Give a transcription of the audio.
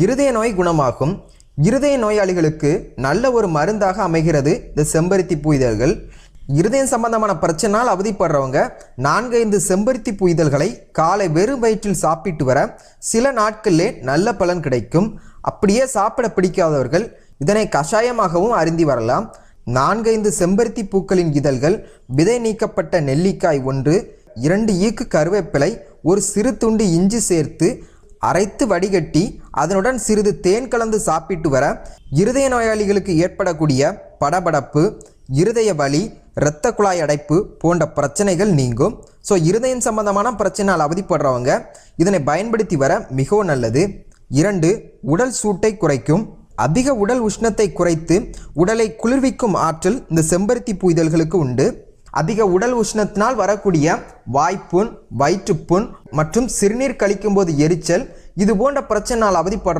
இருதய நோய் குணமாகும். இருதய நோயாளிகளுக்கு நல்ல ஒரு மருந்தாக அமைகிறது இந்த செம்பருத்தி பூ இதழ்கள். இருதயம் சம்பந்தமான பிரச்சனையால் அவதிப்படுறவங்க 4-5 செம்பருத்தி பூ இதழ்களை காலை வெறும் வயிற்றில் சாப்பிட்டு வர சில நாட்களிலே நல்ல பலன் கிடைக்கும். அப்படியே சாப்பிட பிடிக்காதவர்கள் இதனை கஷாயமாகவும் அருந்தி வரலாம். 4-5 செம்பருத்தி பூக்களின் இதழ்கள், விதை நீக்கப்பட்ட நெல்லிக்காய் 1, 2 ஈக்கு கருவேப்பிலை, ஒரு சிறு துண்டு இஞ்சி சேர்த்து அரைத்து வடிகட்டி அதனுடன் சிறிது தேன் கலந்து சாப்பிட்டு வர இருதய நோயாளிகளுக்கு ஏற்படக்கூடிய படபடப்பு, இருதய வலி, இரத்த குழாய் அடைப்பு போன்ற பிரச்சனைகள் நீங்கும். ஸோ இருதயம் சம்பந்தமான பிரச்சனையால் அவதிப்படுறவங்க இதனை பயன்படுத்தி வர மிகவும் நல்லது. 2, உடல் சூட்டை குறைக்கும். அதிக உடல் உஷ்ணத்தை குறைத்து உடலை குளிர்விக்கும் ஆற்றல் இந்த செம்பருத்தி பூ இதழ்களுக்கு உண்டு. அதிக உடல் உஷ்ணத்தினால் வரக்கூடிய வாய்ப்புண், வயிற்றுப்புண் மற்றும் சிறுநீர் கழிக்கும் போது எரிச்சல், இது போன்ற பிரச்சனையால் அவதிப்படுற